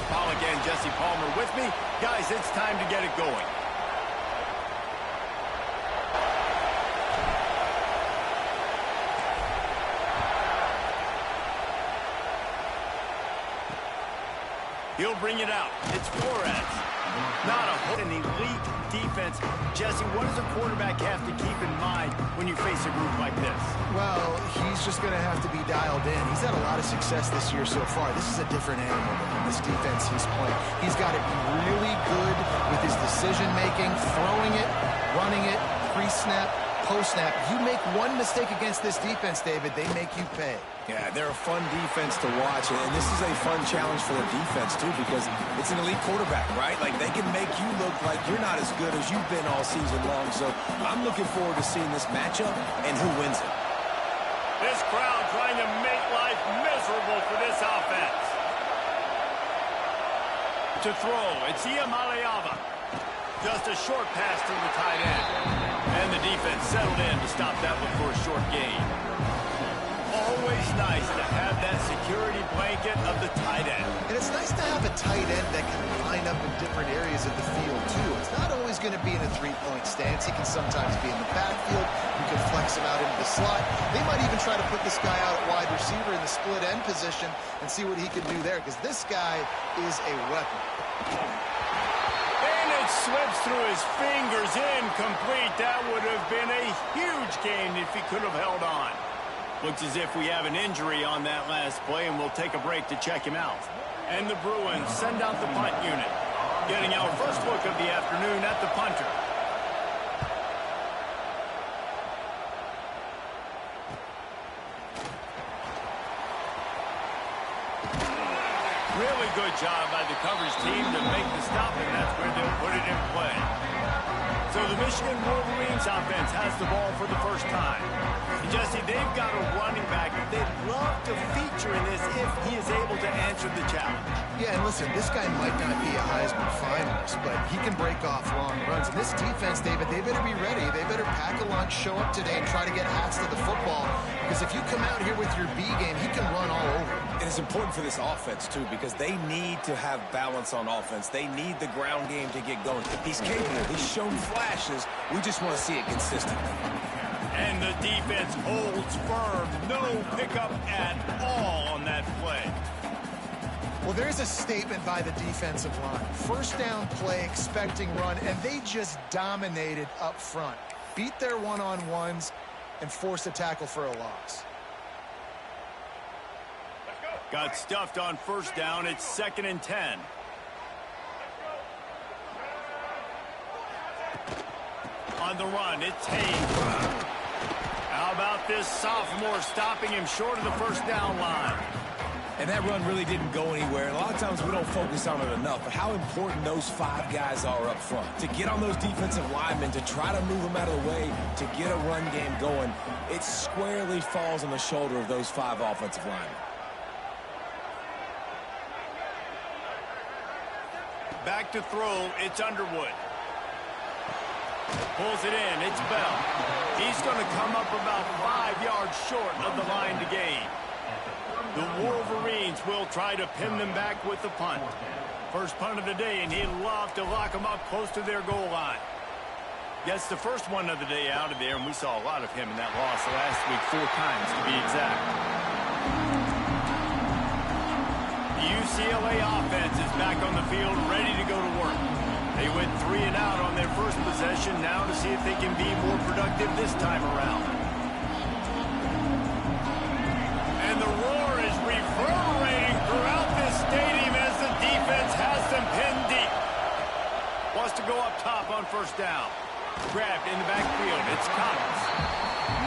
Pollock and Jesse Palmer with me. Guys, it's time to get it going. He'll bring it out. It's Flores. Not an elite defense. Jesse, what does a quarterback have to keep in mind when you face a group like this? Well, he's just going to have to be dialed in. He's had a lot of success this year so far. This is a different animal than this defense he's playing. He's got to be really good with his decision-making, throwing it, running it, pre-snap, post-snap. You make one mistake against this defense, David, they make you pay. Yeah, they're a fun defense to watch, and this is a fun challenge for the defense, too, because it's an elite quarterback, right? Like, they can make you look like you're not as good as you've been all season long, so I'm looking forward to seeing this matchup and who wins it. This crowd trying to make life miserable for this offense. To throw, it's Iamaleava. Just a short pass to the tight end. And the defense settled in to stop that one for a short gain. Always nice to have that security blanket of the tight end. And it's nice to have a tight end that can line up in different areas of the field, too. It's not always going to be in a three-point stance. He can sometimes be in the backfield. You can flex him out into the slot. They might even try to put this guy out at wide receiver in the split end position and see what he can do there, because this guy is a weapon. And it slips through his fingers, incomplete. That would have been a huge gain if he could have held on. Looks as if we have an injury on that last play, and we'll take a break to check him out. And the Bruins send out the punt unit, getting our first look of the afternoon at the punter. Really good job by the coverage team to make the stop, and that's where they'll put it in play. So the Michigan Wolverines offense has the ball for the first time. And Jesse, they've got a running back they'd love to feature in this if he is able to answer the challenge. Yeah, and listen, this guy might not be a Heisman finalist, but he can break off long runs. And this defense, David, they better be ready. They better pack a lunch, show up today, and try to get hats to the football. Because if you come out here with your B game, he can run all over. And it's important for this offense, too, because they need to have balance on offense. They need the ground game to get going. He's capable. He's shown flashes. We just want to see it consistently. And the defense holds firm. No pickup at all on that play. Well, there's a statement by the defensive line. First down play, expecting run, and they just dominated up front. Beat their one-on-ones and forced a tackle for a loss. Got stuffed on first down. It's 2nd and 10. On the run, it's Hayes. How about this sophomore stopping him short of the first down line? And that run really didn't go anywhere. And a lot of times we don't focus on it enough, but how important those 5 guys are up front. To get on those defensive linemen, to try to move them out of the way, to get a run game going, it squarely falls on the shoulder of those 5 offensive linemen. Back to throw, it's Underwood. Pulls it in, it's Bell. He's going to come up about 5 yards short of the line to gain. The Wolverines will try to pin them back with the punt. First punt of the day, and he'd love to lock them up close to their goal line. Gets the first one of the day out of there, and we saw a lot of him in that loss last week, 4 times to be exact. The UCLA offense is back on the field, ready to go to work. They went 3 and out on their first possession, now to see if they can be more productive this time around. And the roar is reverberating throughout this stadium as the defense has them pinned deep. Wants to go up top on first down. Grabbed in the backfield, it's Collins.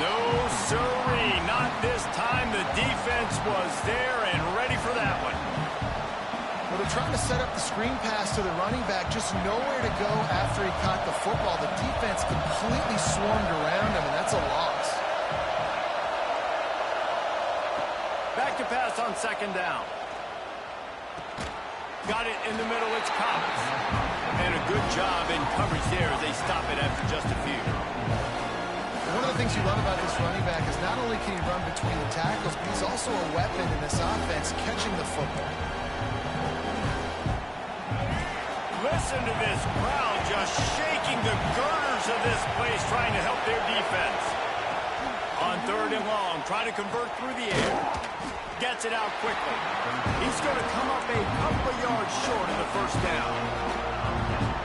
No siree, not this time. The defense was there and ready for that one. Well, they're trying to set up the screen pass to the running back, just nowhere to go after he caught the football. The defense completely swarmed around him, and that's a loss. Back to pass on second down. Got it in the middle, it's Collins. And a good job in coverage there as they stop it after just a few. One of the things you love about this running back is not only can he run between the tackles, but he's also a weapon in this offense, catching the football. Listen to this crowd just shaking the girders of this place trying to help their defense. On 3rd and long, trying to convert through the air. Gets it out quickly. He's going to come up a couple of yards short of the first down.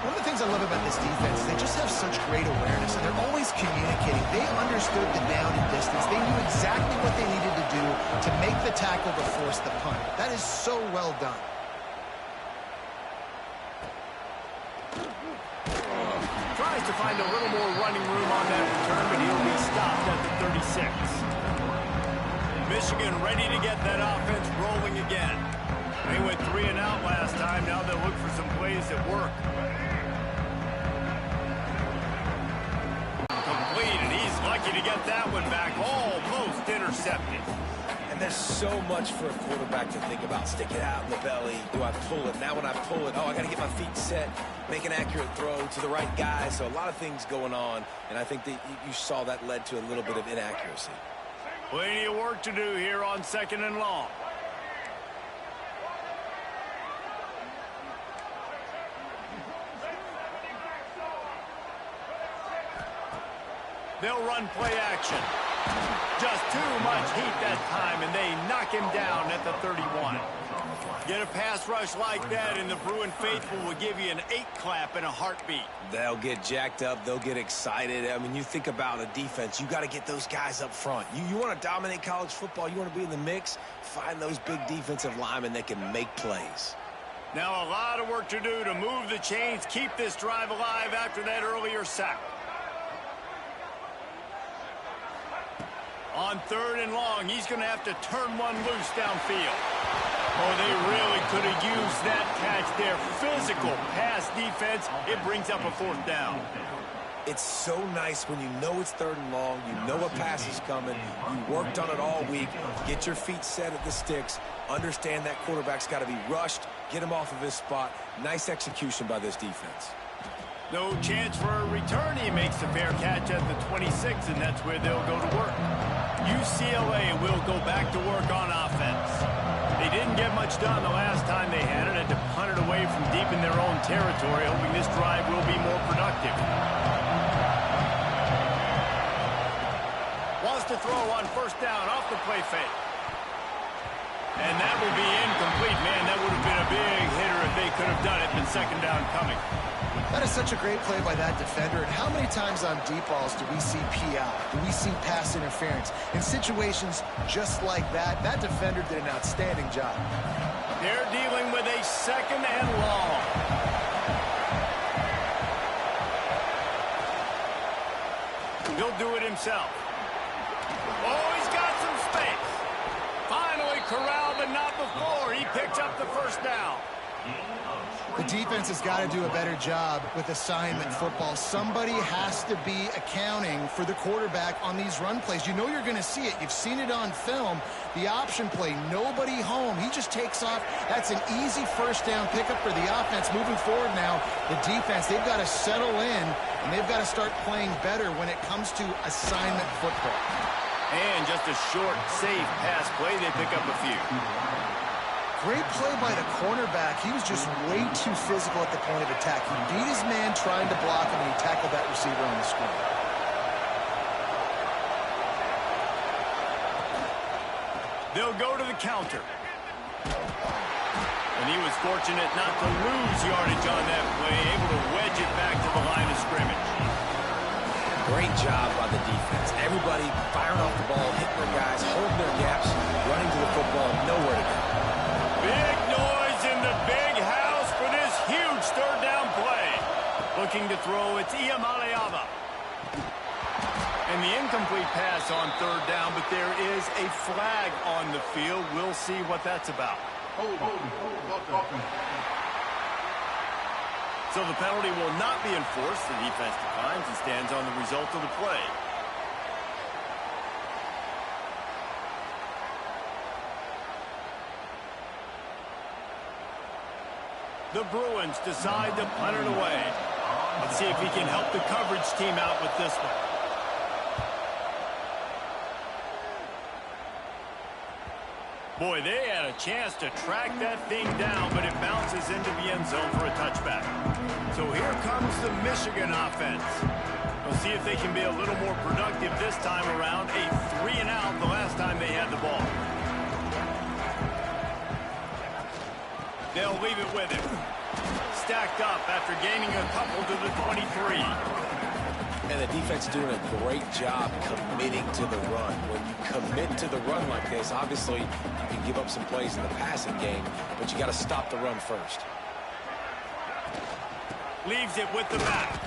One of the things I love about this defense is they just have such great awareness, and they're always communicating. They understood the down and distance. They knew exactly what they needed to do to make the tackle to force the punt. That is so well done. Tries to find a little more running room on that return, but he'll be stopped at the 36. Michigan ready to get that offense rolling again. They went 3 and out last time. Now they'll look for some plays that work. Complete, and he's lucky to get that one back. Almost intercepted. And there's so much for a quarterback to think about. Stick it out in the belly. Do I pull it? Now when I pull it, I got to get my feet set, make an accurate throw to the right guy. So a lot of things going on, and I think that you saw that led to a little bit of inaccuracy. Plenty of work to do here on 2nd and long. They'll run play action. Just too much heat that time, and they knock him down at the 31. Get a pass rush like that, and the Bruin faithful will give you an 8-clap in a heartbeat. They'll get jacked up. They'll get excited. I mean, you think about a defense. You got to get those guys up front. You want to dominate college football. You want to be in the mix. Find those big defensive linemen that can make plays. Now a lot of work to do to move the chains, keep this drive alive after that earlier sack. On 3rd and long, he's going to have to turn one loose downfield. Oh, they really could have used that catch there. Physical pass defense. It brings up a 4th down. It's so nice when you know it's 3rd and long, you know a pass is coming, you worked on it all week, get your feet set at the sticks, understand that quarterback's got to be rushed, get him off of his spot. Nice execution by this defense. No chance for a return. He makes a fair catch at the 26, and that's where they'll go to work. UCLA will go back to work on offense. They didn't get much done the last time they had it. Had to punt it away from deep in their own territory, hoping this drive will be more productive. Wants to throw on 1st down off the play fake. And that will be incomplete. Man, that would have been a big hitter if they could have done it, but 2nd down coming. That is such a great play by that defender. And how many times on deep balls do we see PI? Do we see pass interference? In situations just like that, that defender did an outstanding job. They're dealing with a 2nd and long. He'll do it himself. Oh, he's got some space. Finally corralled, but not before. He picks up the 1st down. The defense has got to do a better job with assignment football. Somebody has to be accounting for the quarterback on these run plays. You know you're going to see it. You've seen it on film. The option play, nobody home. He just takes off. That's an easy 1st down pickup for the offense. Moving forward now, the defense, they've got to settle in, and they've got to start playing better when it comes to assignment football. And just a short, safe pass play. They pick up a few. Great play by the cornerback. He was just way too physical at the point of attack. He beat his man trying to block him, and he tackled that receiver on the screen. They'll go to the counter. And he was fortunate not to lose yardage on that play, able to wedge it back to the line of scrimmage. Great job by the defense. Everybody firing off the ball, hitting their guys, holding their gaps, running to the football, nowhere to go. Big noise in the big house for this huge 3rd down play. Looking to throw, it's Iamaleava. And the incomplete pass on 3rd down, but there is a flag on the field. We'll see what that's about. So the penalty will not be enforced. The defense declines and stands on the result of the play. The Bruins decide to punt it away. Let's see if he can help the coverage team out with this one. Boy, they had a chance to track that thing down, but it bounces into the end zone for a touchback. So here comes the Michigan offense. We'll see if they can be a little more productive this time around. A 3-and-out the last time they had the ball. They'll leave it with him. Stacked up after gaining a couple to the 23. And the defense doing a great job committing to the run. When you commit to the run like this, obviously you can give up some plays in the passing game, but you got to stop the run first. Leaves it with the back.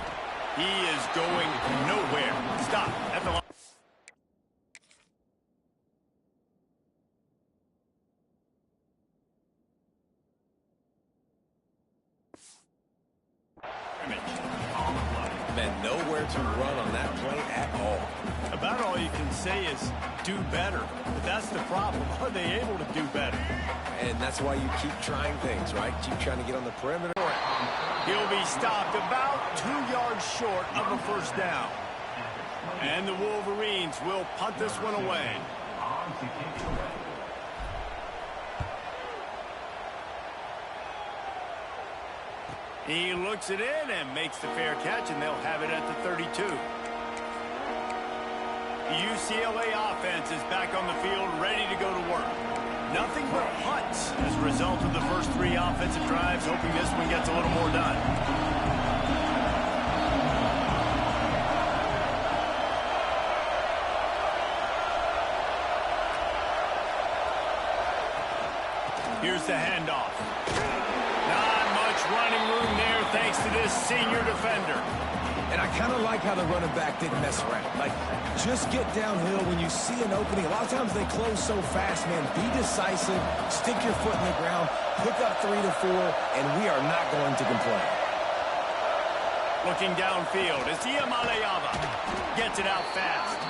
He is going nowhere. Stop at the line. Man, nowhere to run on that play at all. About all you can say is do better. But that's the problem. Are they able to do better? And that's why you keep trying things, right? Keep trying to get on the perimeter. He'll be stopped about 2 yards short of a first down. And the Wolverines will punt this one away. He looks it in and makes the fair catch, and they'll have it at the 32. The UCLA offense is back on the field, ready to go to work. Nothing but punts as a result of the first 3 offensive drives, hoping this one gets a little more done. Here's the handoff. Not much running room there thanks to this senior defender. And I kind of like how the running back didn't mess around. Like, just get downhill when you see an opening. A lot of times they close so fast, man. Be decisive, stick your foot in the ground, pick up 3 to 4, and we are not going to complain. Looking downfield as Iamaleava gets it out fast.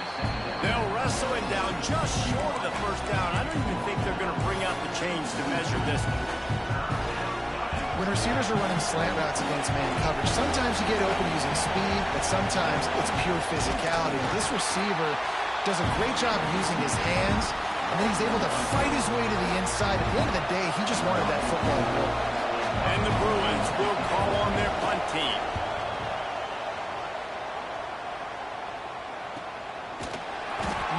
They'll wrestle it down just short of the first down. I don't even think they're going to bring out the chains to measure this one. When receivers are running slant routes against man coverage, sometimes you get open using speed, but sometimes it's pure physicality. This receiver does a great job using his hands, and then he's able to fight his way to the inside. At the end of the day, he just wanted that football goal. And the Bruins will call on their punt team.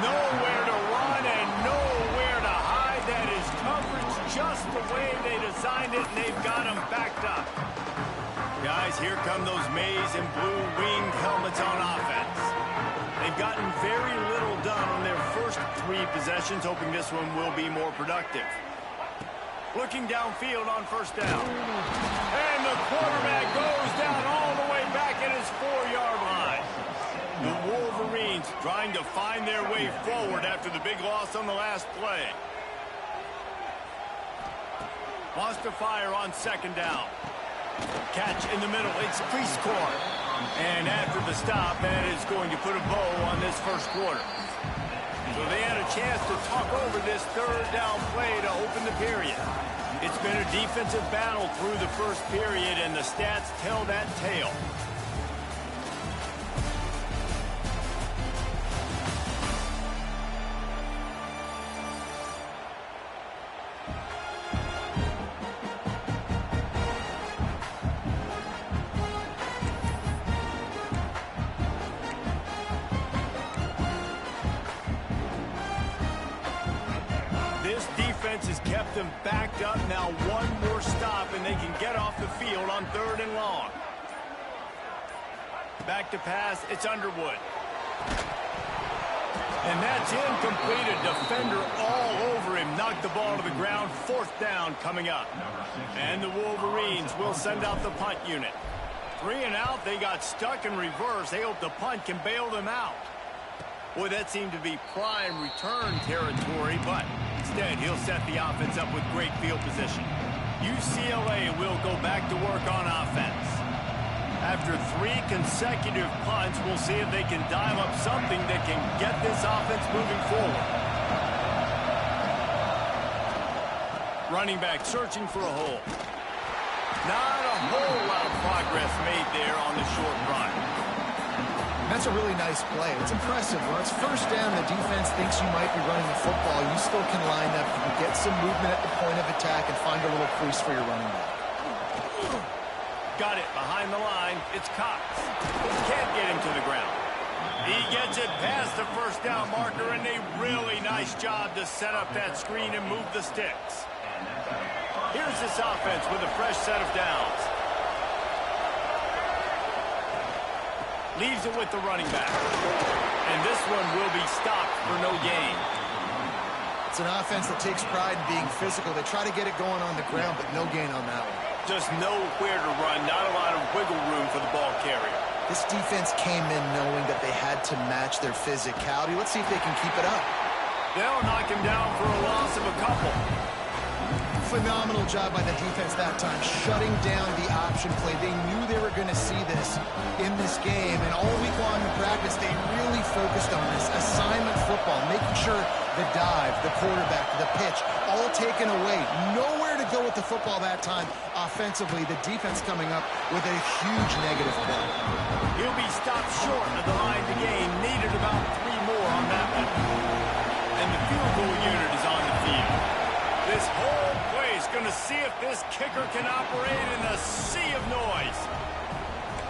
Nowhere to run and nowhere to hide. That is coverage just the way they designed it, and they've got them backed up. Guys, here come those maize and blue winged helmets on offense. They've gotten very little done on their first 3 possessions, hoping this one will be more productive. Looking downfield on first down. And the quarterback goes down all the way back at his 4-yard line. The Wolverines trying to find their way forward after the big loss on the last play. Wants to fire on second down. Catch in the middle. It's Prieskorn. And after the stop, that is going to put a bow on this first quarter. So they had a chance to talk over this third down play to open the period. It's been a defensive battle through the first period, and the stats tell that tale. Has kept them backed up. Now one more stop and they can get off the field on 3rd and long. Back to pass. It's Underwood. And that's incomplete. A defender all over him. Knocked the ball to the ground. 4th down coming up. And the Wolverines will send out the punt unit. 3-and-out. They got stuck in reverse. They hope the punt can bail them out. Boy, that seemed to be prime return territory, but instead he'll set the offense up with great field position. UCLA will go back to work on offense. After 3 consecutive punts, we'll see if they can dial up something that can get this offense moving forward. Running back searching for a hole. Not a whole lot of progress made there on the short run. That's a really nice play. It's impressive. When it's first down, the defense thinks you might be running the football. You still can line up. You can get some movement at the point of attack and find a little crease for your running back. Got it behind the line. It's Cox. Can't get him to the ground. He gets it past the first down marker, and a really nice job to set up that screen and move the sticks. Here's this offense with a fresh set of downs. Leaves it with the running back. And this one will be stopped for no gain. It's an offense that takes pride in being physical. They try to get it going on the ground, but no gain on that one. Just nowhere to run, not a lot of wiggle room for the ball carrier. This defense came in knowing that they had to match their physicality. Let's see if they can keep it up. They'll knock him down for a loss of a couple. Phenomenal job by the defense that time, shutting down the option play. They knew they were going to see this in this game, and all week long in practice, they really focused on this assignment football, making sure the dive, the quarterback, the pitch, all taken away. Nowhere to go with the football that time offensively. The defense coming up with a huge negative play. He'll be stopped short of the line to gain. Needed about 3 more on that one. And the field goal unit is on the field. This whole play is going to see if this kicker can operate in a sea of noise.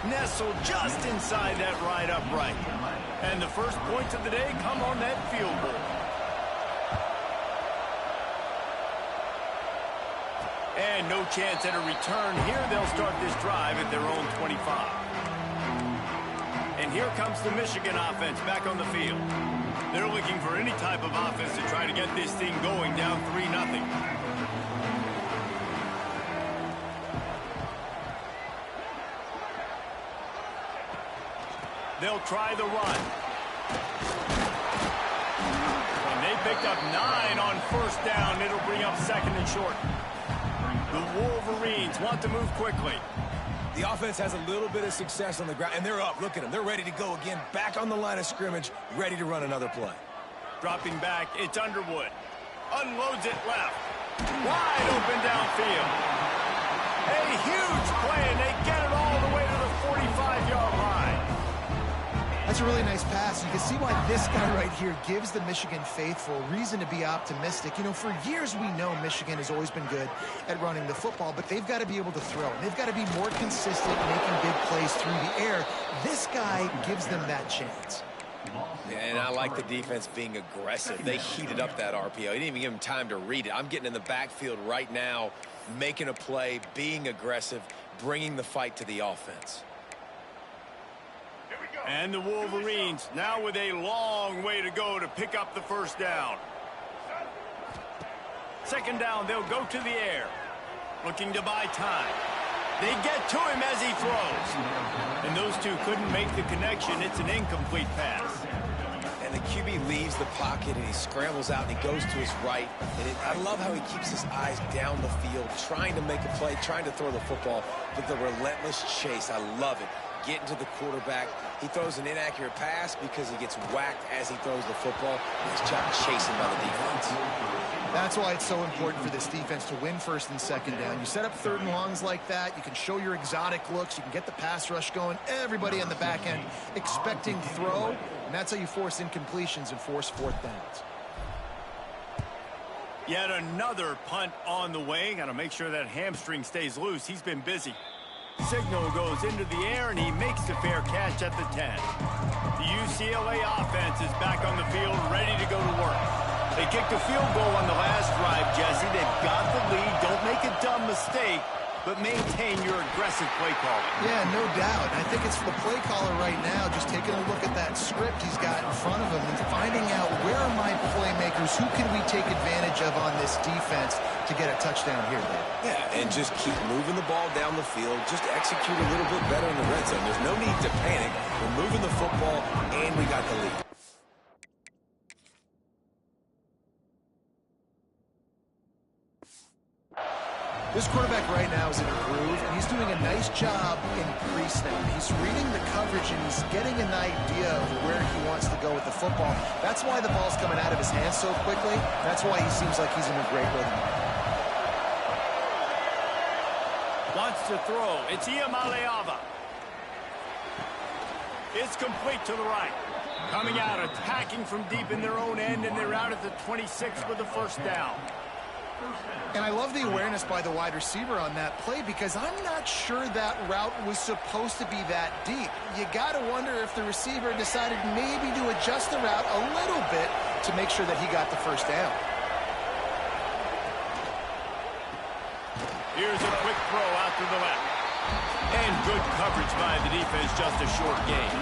Nestled just inside that right upright. And the first points of the day come on that field goal. And no chance at a return here. They'll start this drive at their own 25. And here comes the Michigan offense back on the field. They're looking for any type of offense to try to get this thing going down 3-0. They'll try the run. And they picked up 9 on first down. It'll bring up second and short. The Wolverines want to move quickly. The offense has a little bit of success on the ground, and they're up. Look at them. They're ready to go again. Back on the line of scrimmage, ready to run another play. Dropping back, it's Underwood. Unloads it left. Wide open downfield. A huge play, and they get it all the way to the 45-yard line. That's a really nice pass. You can see why this guy right here gives the Michigan faithful reason to be optimistic. You know, for years we know Michigan has always been good at running the football, but they've got to be able to throw. They've got to be more consistent, making big plays through the air. This guy gives them that chance. Yeah, and I like the defense being aggressive. They heated up that RPO. He didn't even give him time to read it. I'm getting in the backfield right now, making a play, being aggressive, bringing the fight to the offense. And the Wolverines now with a long way to go to pick up the first down. Second down, they'll go to the air. Looking to buy time. They get to him as he throws. And those two couldn't make the connection. It's an incomplete pass. And the QB leaves the pocket and he scrambles out and he goes to his right. And I love how he keeps his eyes down the field, trying to make a play, trying to throw the football, but the relentless chase. I love it. Getting to the quarterback. He throws an inaccurate pass because he gets whacked as he throws the football. Nice job chasing by the defense. That's why it's so important for this defense to win first and second down. You set up third and longs like that. You can show your exotic looks. You can get the pass rush going. Everybody on the back end expecting throw. And that's how you force incompletions and force fourth downs. Yet another punt on the way. Got to make sure that hamstring stays loose. He's been busy. Signal goes into the air, and he makes the fair catch at the 10. The UCLA offense is back on the field, ready to go to work. They kicked a field goal on the last drive, Jesse. They've got the lead. Don't make a dumb mistake, but maintain your aggressive play calling. Yeah, no doubt. I think it's the play caller right now just taking a look at that script he's got in front of him and finding out where are my playmakers, who can we take advantage of on this defense to get a touchdown here, Dave. Yeah, and just keep moving the ball down the field. Just execute a little bit better in the red zone. There's no need to panic. We're moving the football, and we got the lead. This quarterback right now is in a groove, and he's doing a nice job in pre-snap. He's reading the coverage, and he's getting an idea of where he wants to go with the football. That's why the ball's coming out of his hands so quickly. That's why he seems like he's in a great rhythm. Wants to throw. It's Iamaleava. It's complete to the right. Coming out, attacking from deep in their own end, and they're out at the 26 with the first down. And I love the awareness by the wide receiver on that play because I'm not sure that route was supposed to be that deep. You got to wonder if the receiver decided maybe to adjust the route a little bit to make sure that he got the first down. Here's a quick throw out to the left. And good coverage by the defense, just a short gain.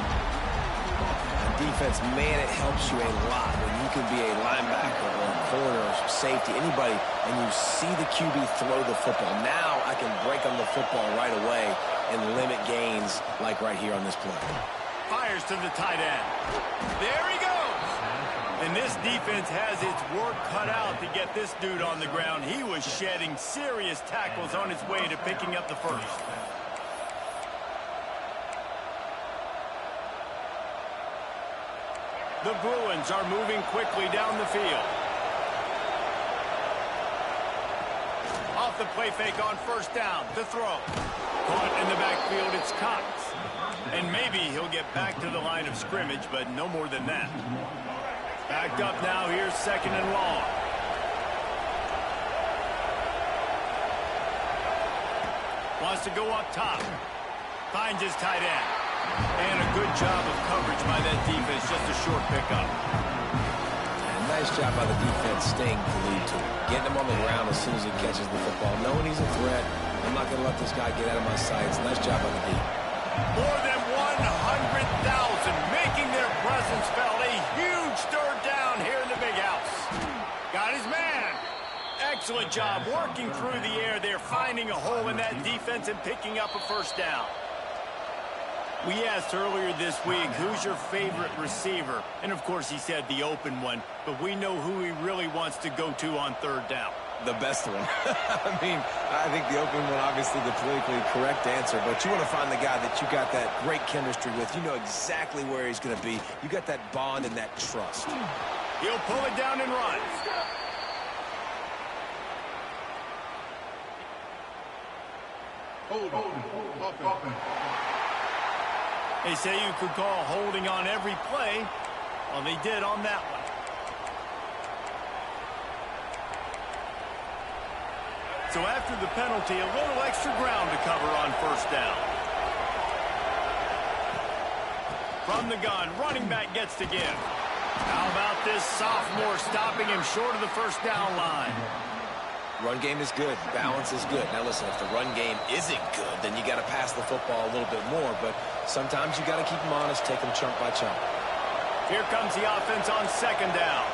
Defense, man, it helps you a lot when you can be a linebacker or a corner or safety, anybody, and you see the QB throw the football. Now I can break on the football right away and limit gains like right here on this play. Fires to the tight end. There he goes. And this defense has its work cut out to get this dude on the ground. He was shedding serious tackles on his way to picking up the first. The Bruins are moving quickly down the field. Off the play fake on first down. The throw. Caught in the backfield, it's Cox. And maybe he'll get back to the line of scrimmage, but no more than that. Backed up now, here's second and long. Wants to go up top. Finds his tight end. And a good job of coverage by that defense, just a short pickup. And nice job by the defense staying glued to him. Getting him on the ground as soon as he catches the football. Knowing he's a threat, I'm not going to let this guy get out of my sights. Nice job by the D. More than 100,000 making their presence felt. A huge third down here in the big house. Got his man. Excellent job working through the air there, finding a hole in that defense and picking up a first down. We asked earlier this week, who's your favorite receiver? And, of course, he said the open one. But we know who he really wants to go to on third down. The best one. I mean, I think the open one, obviously the politically correct answer. But you want to find the guy that you got that great chemistry with. You know exactly where he's going to be. You got that bond and that trust. He'll pull it down and run. Open. They say you could call holding on every play. Well, they did on that one. So after the penalty, a little extra ground to cover on first down. From the gun, running back gets to give. How about this sophomore stopping him short of the first down line? Run game is good. Balance is good. Now, listen, if the run game isn't good, then you got to pass the football a little bit more. But sometimes you got to keep them honest, take them chunk by chunk. Here comes the offense on second down.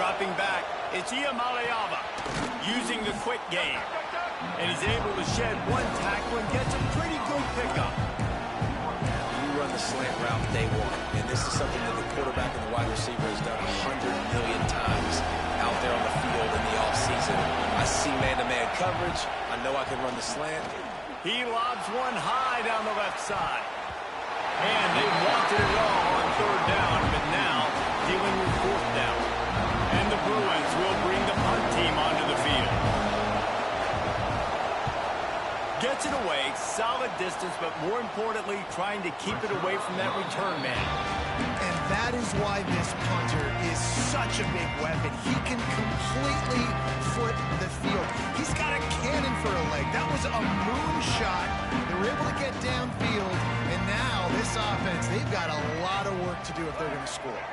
Dropping back, it's Iamaleava using the quick game. And he's able to shed one tackle and gets a pretty good pickup. You run the slant route day one. And this is something that the quarterback and the wide receiver has done 100 million times out there on the field in the offseason. I see man-to-man coverage. I know I can run the slant. He lobs one high down the left side. And they wanted it all on third down, but now dealing with fourth down. And the Bruins will bring the punt team onto the field. Gets it away, solid distance, but more importantly, trying to keep it away from that return man. And that is why this punter is such a big weapon. He can completely foot the field. He's got a cannon for a leg. That was a moonshot. They were able to get downfield, and now this offense, they've got a lot of work to do if they're going to score.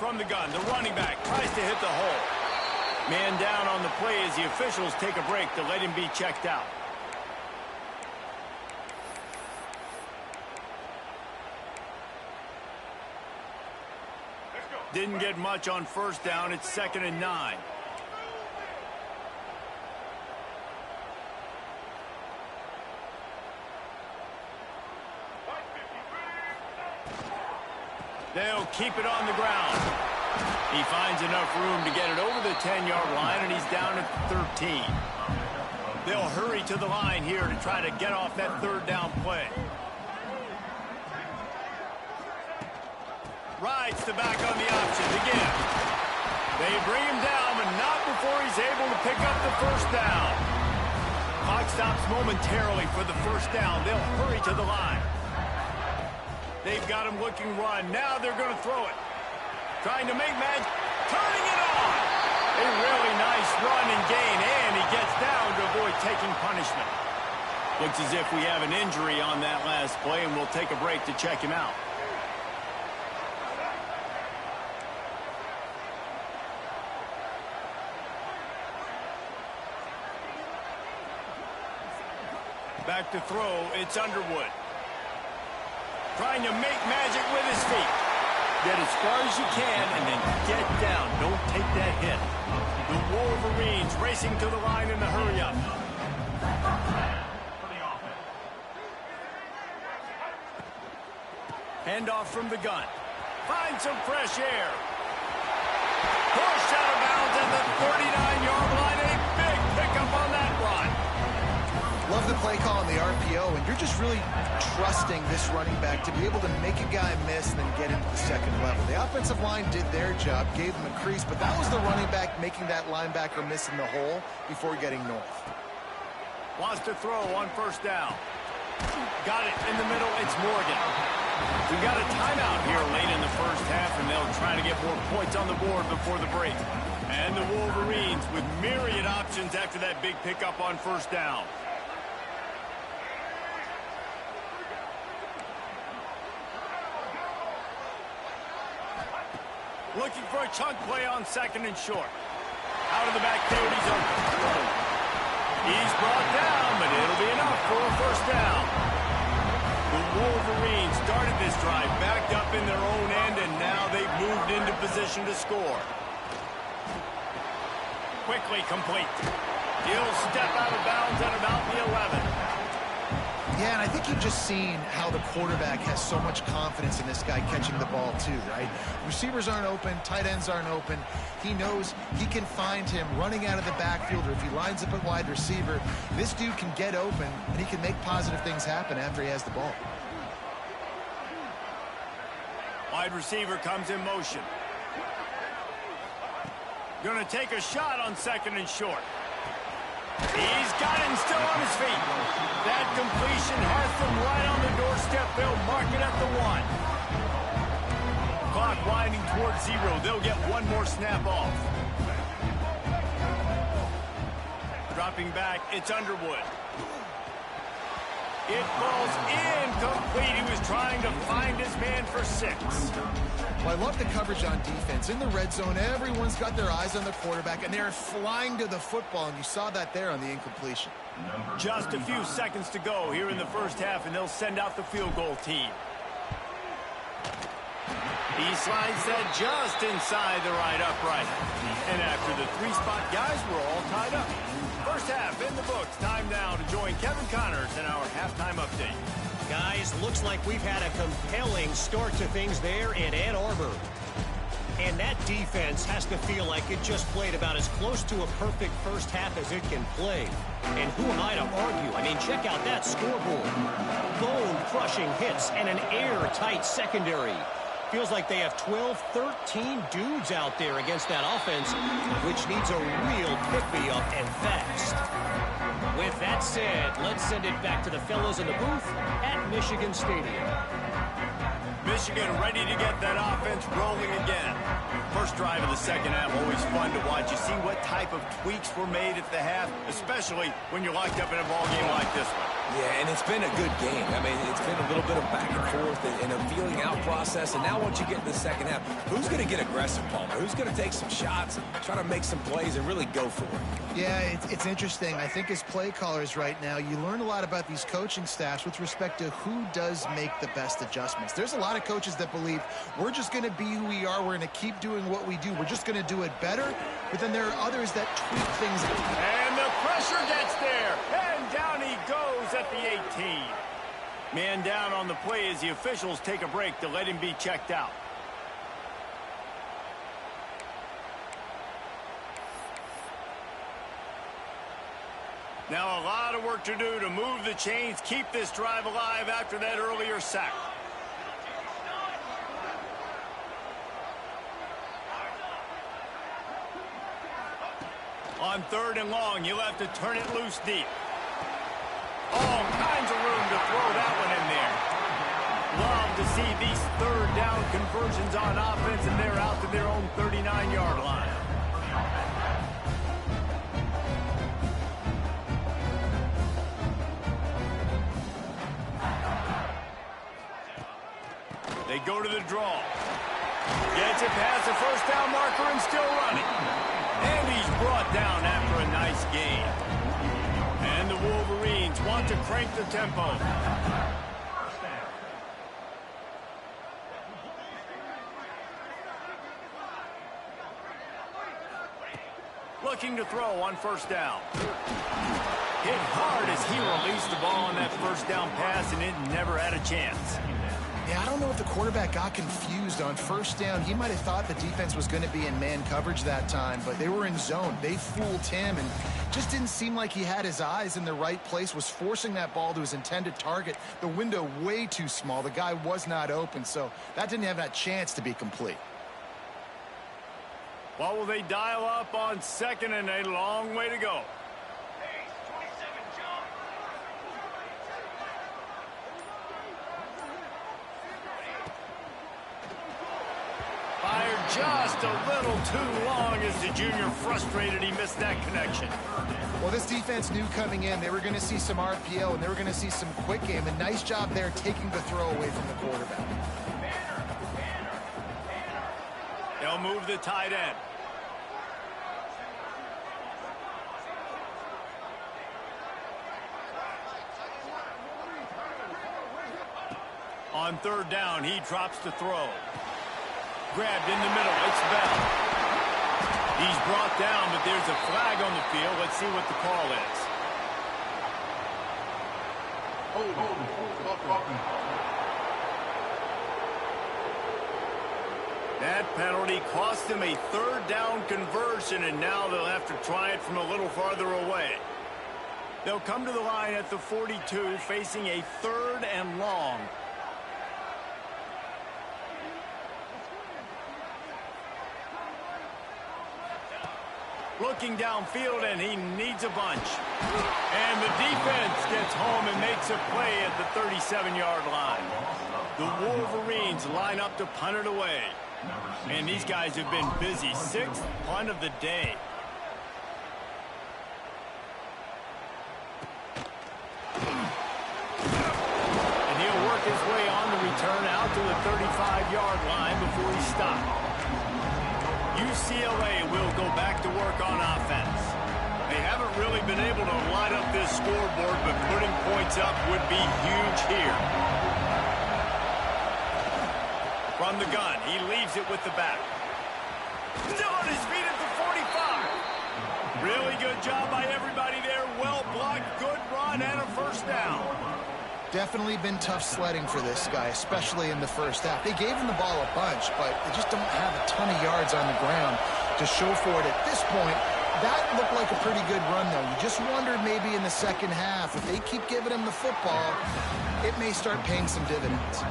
From the gun, the running back tries to hit the hole. Man down on the play as the officials take a break to let him be checked out. Didn't get much on first down. It's 2nd and 9. They'll keep it on the ground. He finds enough room to get it over the 10-yard line, and he's down at 13. They'll hurry to the line here to try to get off that third down play. Rides the back on the option again. They bring him down, but not before he's able to pick up the first down. Clock stops momentarily for the first down. They'll hurry to the line. They've got him looking run. Now they're going to throw it. Trying to make magic. Turning it on. A really nice run and gain, and he gets down to avoid taking punishment. Looks as if we have an injury on that last play, and we'll take a break to check him out. Back to throw, it's Underwood. Trying to make magic with his feet. Get as far as you can and then get down. Don't take that hit. The Wolverines racing to the line in the hurry-up. Handoff from the gun. Find some fresh air. Pushed out of bounds at the 39-yard line. A big pickup on that run. Love the play call on the RPO, and you're just really trusting this running back to be able to make a guy miss and then get into the second level. The offensive line did their job, gave him a crease, but that was the running back making that linebacker miss in the hole before getting north. Wants to throw on first down. Got it in the middle. It's Morgan. We got a timeout here late in the first half, and they'll try to get more points on the board before the break. And the Wolverines with myriad options after that big pickup on first down. Looking for a chunk play on second and short. Out of the backfield, he's open. He's brought down, but it'll be enough for a first down. The Wolverines started this drive backed up in their own end, and now they've moved into position to score. Quickly complete. He'll step out of bounds at about the 11. Yeah, and I think you've just seen how the quarterback has so much confidence in this guy catching the ball too, right? Receivers aren't open, tight ends aren't open. He knows he can find him running out of the backfield, or if he lines up at wide receiver, this dude can get open, and he can make positive things happen after he has the ball. Wide receiver comes in motion. Going to take a shot on second and short. He's got it and still on his feet. That completion has them right on the doorstep. They'll mark it at the 1. Clock winding towards 0. They'll get one more snap off. Dropping back, it's Underwood. It falls incomplete. He was trying to find his man for 6. Well, I love the coverage on defense. In the red zone, everyone's got their eyes on the quarterback, and they're flying to the football, and you saw that there on the incompletion. Just a few seconds to go here in the first half, and they'll send out the field goal team. He slides that just inside the right upright. And after the 3-spot guys, we're all tied up. First half in the books. Time now to join Kevin Connors in our halftime update. Guys, looks like we've had a compelling start to things there in Ann Arbor. And that defense has to feel like it just played about as close to a perfect first half as it can play. And who am I to argue? I mean, check out that scoreboard. Bone-crushing hits and an airtight secondary. Feels like they have 12, 13 dudes out there against that offense, which needs a real pick-me-up and fast. With that said, let's send it back to the fellas in the booth at Michigan Stadium. Michigan ready to get that offense rolling again. First drive of the second half, always fun to watch. You see what type of tweaks were made at the half, especially when you're locked up in a ball game like this one. Yeah, and it's been a good game. I mean, it's been a little bit of back and forth and a feeling out process. And now once you get in the second half, who's going to get aggressive, Palmer? Who's going to take some shots, try to make some plays, and really go for it? Yeah, it's interesting. I think as play callers right now, you learn a lot about these coaching staffs with respect to who does make the best adjustments. There's a lot of coaches that believe we're just going to be who we are. We're going to keep doing what we do. We're just going to do it better. But then there are others that tweak things. And the pressure gets there. And down he goes at the 18. Man down on the play as the officials take a break to let him be checked out. Now a lot of work to do to move the chains, keep this drive alive after that earlier sack. On 3rd and long, you'll have to turn it loose deep. throw that one in there. Love to see these third down conversions on offense, and they're out to their own 39-yard line. They go to the draw. Gets it past the first down marker and still running. And he's brought down after a nice gain. And the Wolverines want to crank the tempo. Looking to throw on first down. Hit hard as he released the ball on that first down pass, and it never had a chance. Yeah, I don't know if the quarterback got confused on first down. He might have thought the defense was going to be in man coverage that time, but they were in zone. They fooled him and just didn't seem like he had his eyes in the right place, was forcing that ball to his intended target. The window way too small. The guy was not open, so that didn't have that chance to be complete. What will they dial up on second and a long way to go? Fired just a little too long as the junior frustrated he missed that connection. Well, this defense knew coming in they were going to see some RPO and they were going to see some quick game. A nice job there taking the throw away from the quarterback. They'll move the tight end. On third down, he drops the throw. Grabbed in the middle. It's Bell. He's brought down, but there's a flag on the field. Let's see what the call is. That penalty cost him a third down conversion, and now they'll have to try it from a little farther away. They'll come to the line at the 42, facing a third and long. Looking downfield, and he needs a bunch. And the defense gets home and makes a play at the 37-yard line. The Wolverines line up to punt it away. And these guys have been busy. Sixth punt of the day. And he'll work his way on the return out to the 35-yard line before he stops. UCLA will go back to work on offense. They haven't really been able to line up this scoreboard, but putting points up would be huge here. From the gun, he leaves it with the back. Still on his feet at the 45. Really good job by everybody there. Well blocked, good run, and a first down. Definitely been tough sledding for this guy, especially in the first half. They gave him the ball a bunch, but they just don't have a ton of yards on the ground to show for it at this point. That looked like a pretty good run, though. You just wondered maybe in the second half, if they keep giving him the football, it may start paying some dividends.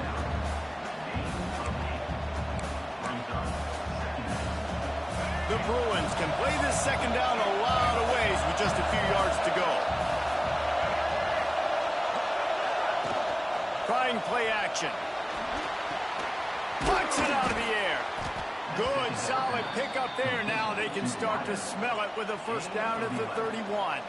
The Bruins can play this second down a lot of ways with just a few yards to go. Trying play action. Puts it out of the air. Good, solid pickup there. Now they can start to smell it with a first down at the 31.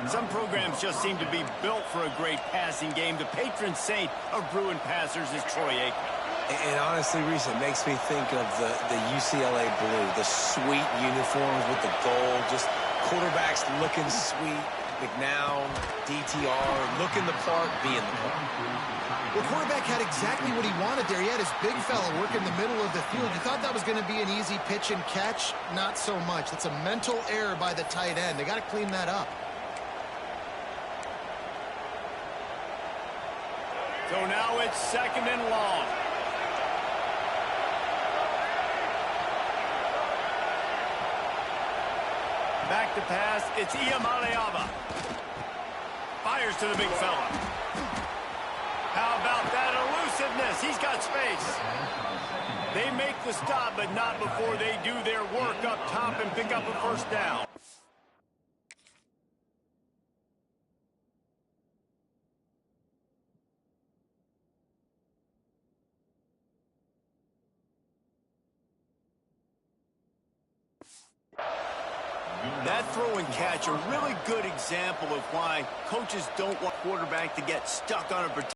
Some programs just seem to be built for a great passing game. The patron saint of Bruin passers is Troy Aikman. And honestly, Reese, it makes me think of the UCLA blue, the sweet uniforms with the gold, just quarterbacks looking sweet. McNown, DTR, looking the part, being the part. The quarterback had exactly what he wanted there. He had his big fella work in the middle of the field. You thought that was going to be an easy pitch and catch? Not so much. It's a mental error by the tight end. They got to clean that up. So now it's second and long. Back to pass. It's Iamaleava. Fires to the big fella. How about that elusiveness? He's got space. They make the stop, but not before they do their work up top and pick up a first down. That throw and catch, a really good example of why coaches don't want quarterback to get stuck on a particular